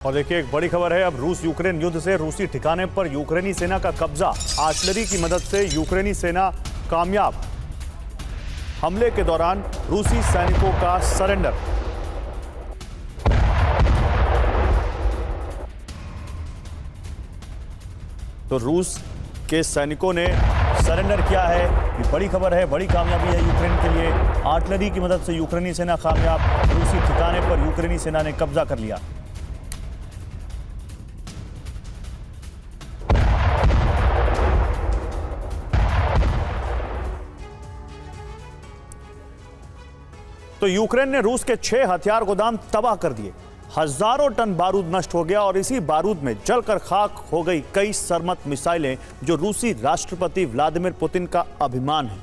और देखिए एक बड़ी खबर है। अब रूस यूक्रेन युद्ध से रूसी ठिकाने पर यूक्रेनी सेना का कब्जा। आर्टिलरी की मदद से यूक्रेनी सेना कामयाब। हमले के दौरान रूसी सैनिकों का सरेंडर। तो रूस के सैनिकों ने सरेंडर किया है। ये बड़ी खबर है, बड़ी कामयाबी है यूक्रेन के लिए। आर्टिलरी की मदद से यूक्रेनी सेना कामयाब। रूसी ठिकाने पर यूक्रेनी सेना ने कब्जा कर लिया। तो यूक्रेन ने रूस के 6 हथियार गोदाम तबाह कर दिए। हजारों टन बारूद नष्ट हो गया और इसी बारूद में जलकर खाक हो गई कई सरमत मिसाइलें जो रूसी राष्ट्रपति व्लादिमीर पुतिन का अभिमान है।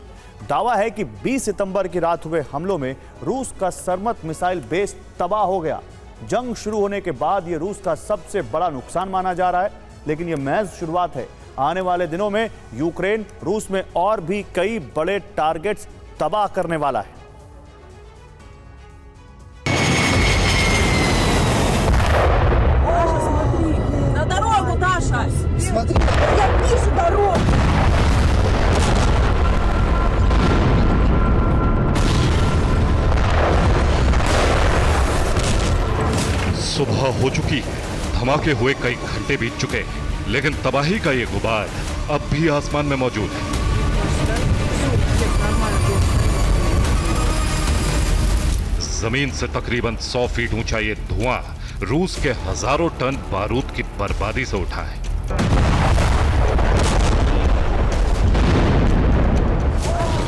दावा है कि 20 सितंबर की रात हुए हमलों में रूस का सरमत मिसाइल बेस तबाह हो गया। जंग शुरू होने के बाद यह रूस का सबसे बड़ा नुकसान माना जा रहा है, लेकिन यह महज शुरुआत है। आने वाले दिनों में यूक्रेन रूस में और भी कई बड़े टारगेट्स तबाह करने वाला है। Смотри, я вижу дорогу. सुबह हो चुकी, धमाके हुए कई घंटे बीत चुके, लेकिन तबाही का ये गुबार अब भी आसमान में मौजूद है। जमीन से तकरीबन 100 फीट ऊंचा ये धुआं रूस के हजारों टन बारूद की बर्बादी से उठा है।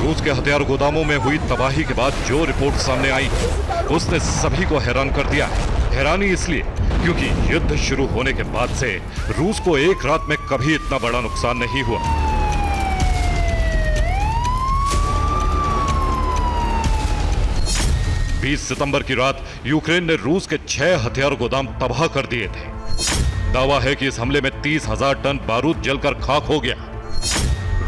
रूस के हथियार गोदामों में हुई तबाही के बाद जो रिपोर्ट सामने आई उसने सभी को हैरान कर दिया है। हैरानी इसलिए क्योंकि युद्ध शुरू होने के बाद से रूस को एक रात में कभी इतना बड़ा नुकसान नहीं हुआ। बीस सितंबर की रात यूक्रेन ने रूस के 6 हथियार गोदाम तबाह कर दिए थे। दावा है कि इस हमले में 30,000 टन बारूद जलकर खाक हो गया।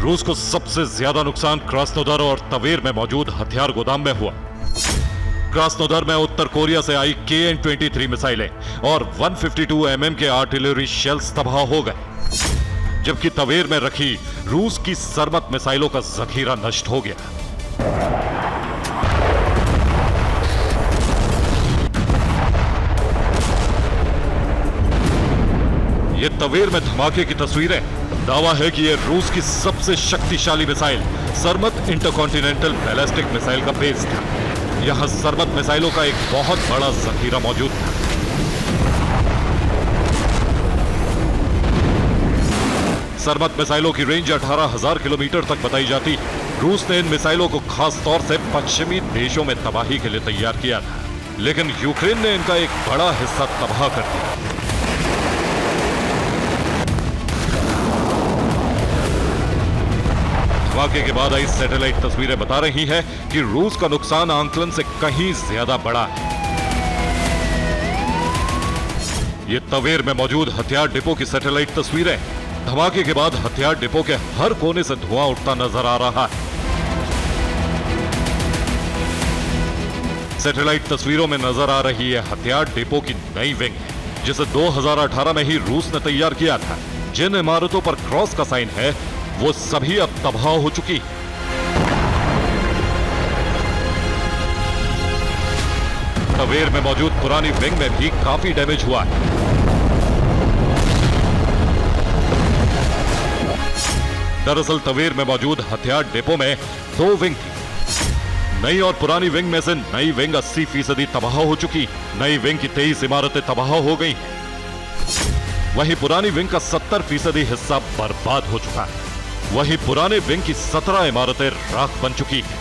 रूस को सबसे ज्यादा नुकसान क्रास्नोदर और तवेर में मौजूद हथियार गोदाम में हुआ। क्रास्नोदर में उत्तर कोरिया से आई KN-23 मिसाइलें और 152 mm के आर्टिलरी शेल्स तबाह हो गए, जबकि तवेर में रखी रूस की सरमत मिसाइलों का जखीरा नष्ट हो गया। ये तवेर में धमाके की तस्वीरें। दावा है कि यह रूस की सबसे शक्तिशाली मिसाइल सरमत इंटरकॉन्टिनेंटल बैलिस्टिक मिसाइल का बेस था। यहां सरमत मिसाइलों का एक बहुत बड़ा जखीरा मौजूद था। सरमत मिसाइलों की रेंज 18,000 किलोमीटर तक बताई जाती है। रूस ने इन मिसाइलों को खास तौर से पश्चिमी देशों में तबाही के लिए तैयार किया था, लेकिन यूक्रेन ने इनका एक बड़ा हिस्सा तबाह कर दिया। धमाके के बाद आई सैटेलाइट तस्वीरें बता रही हैं कि रूस का नुकसान आंकलन से कहीं ज्यादा बड़ा है। ये तवेर में मौजूद हथियार डिपो की सैटेलाइट तस्वीरें। धमाके के बाद हथियार डिपो के हर कोने से धुआं उठता नजर आ रहा है। सैटेलाइट तस्वीरों में नजर आ रही है हथियार डिपो की नई विंग, जिसे 2018 में ही रूस ने तैयार किया था। जिन इमारतों पर क्रॉस का साइन है वो सभी अब तबाह हो चुकी। तवेर में मौजूद पुरानी विंग में भी काफी डैमेज हुआ है। दरअसल तवेर में मौजूद हथियार डिपो में 2 विंग थी। नई और पुरानी विंग में से नई विंग 80% तबाह हो चुकी। नई विंग की 23 इमारतें तबाह हो गई। वहीं पुरानी विंग का 70% हिस्सा बर्बाद हो चुका है। वहीं पुराने विंग की 17 इमारतें राख बन चुकी हैं।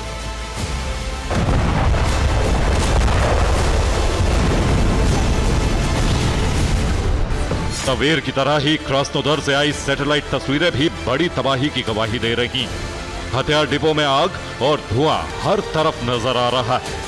तवेर की तरह ही क्रास्नोदर से आई सैटेलाइट तस्वीरें भी बड़ी तबाही की गवाही दे रही। हथियार डिपो में आग और धुआं हर तरफ नजर आ रहा है।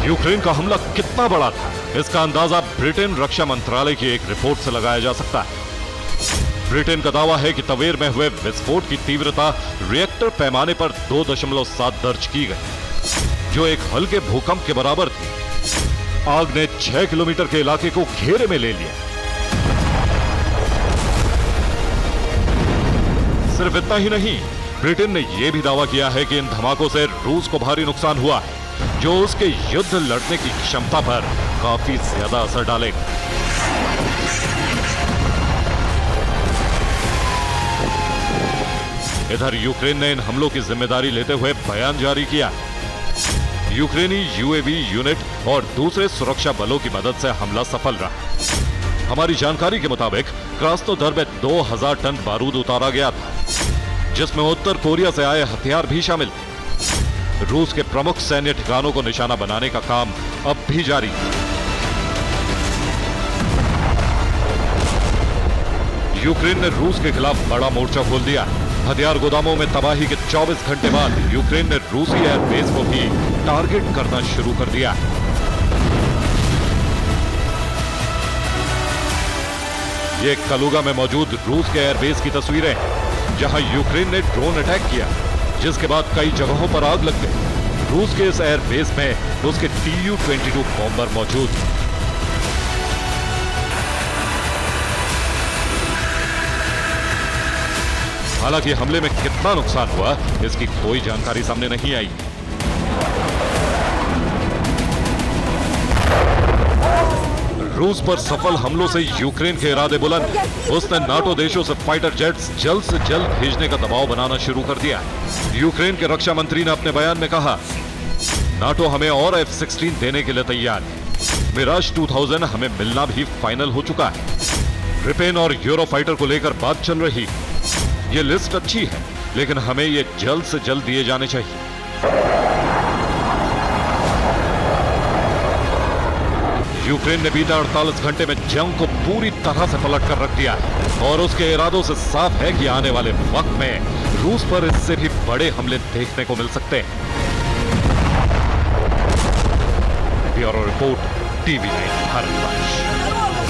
यूक्रेन का हमला कितना बड़ा था, इसका अंदाजा ब्रिटेन रक्षा मंत्रालय की एक रिपोर्ट से लगाया जा सकता है। ब्रिटेन का दावा है कि तवेर में हुए विस्फोट की तीव्रता रिएक्टर पैमाने पर 2.7 दर्ज की गई, जो एक हल्के भूकंप के बराबर थी। आग ने 6 किलोमीटर के इलाके को घेरे में ले लिया। सिर्फ इतना ही नहीं, ब्रिटेन ने यह भी दावा किया है कि इन धमाकों से रूस को भारी नुकसान हुआ है, जो उसके युद्ध लड़ने की क्षमता पर काफी ज्यादा असर डालेगा। इधर यूक्रेन ने इन हमलों की जिम्मेदारी लेते हुए बयान जारी किया। यूक्रेनी यूएवी यूनिट और दूसरे सुरक्षा बलों की मदद से हमला सफल रहा। हमारी जानकारी के मुताबिक क्रास्नोदर में 2000 टन बारूद उतारा गया था, जिसमें उत्तर कोरिया से आए हथियार भी शामिल थे। रूस के प्रमुख सैन्य ठिकानों को निशाना बनाने का काम अब भी जारी है। यूक्रेन ने रूस के खिलाफ बड़ा मोर्चा खोल दिया। हथियार गोदामों में तबाही के 24 घंटे बाद यूक्रेन ने रूसी एयरबेस को भी टारगेट करना शुरू कर दिया। ये कलुगा में मौजूद रूस के एयरबेस की तस्वीरें हैं, जहां यूक्रेन ने ड्रोन अटैक किया, जिसके बाद कई जगहों पर आग लग गई। रूस के इस एयरबेस में उसके Tu-22 बॉम्बर मौजूद हैं। हालांकि हमले में कितना नुकसान हुआ, इसकी कोई जानकारी सामने नहीं आई। रूस पर सफल हमलों से यूक्रेन के इरादे बुलंद। उसने नाटो देशों से फाइटर जेट्स जल्द से जल्द भेजने का दबाव बनाना शुरू कर दिया। यूक्रेन के रक्षा मंत्री ने अपने बयान में कहा, नाटो हमें और F-16 देने के लिए तैयार है। मिराज 2000 हमें मिलना भी फाइनल हो चुका है। ग्रिपेन और यूरोफाइटर को लेकर बात चल रही है। ये लिस्ट अच्छी है, लेकिन हमें ये जल्द से जल्द दिए जाने चाहिए। यूक्रेन ने बीते 48 घंटे में जंग को पूरी तरह से पलट कर रख दिया है और उसके इरादों से साफ है कि आने वाले वक्त में रूस पर इससे भी बड़े हमले देखने को मिल सकते हैं। Bureau report, TV9 Bharatvarsh.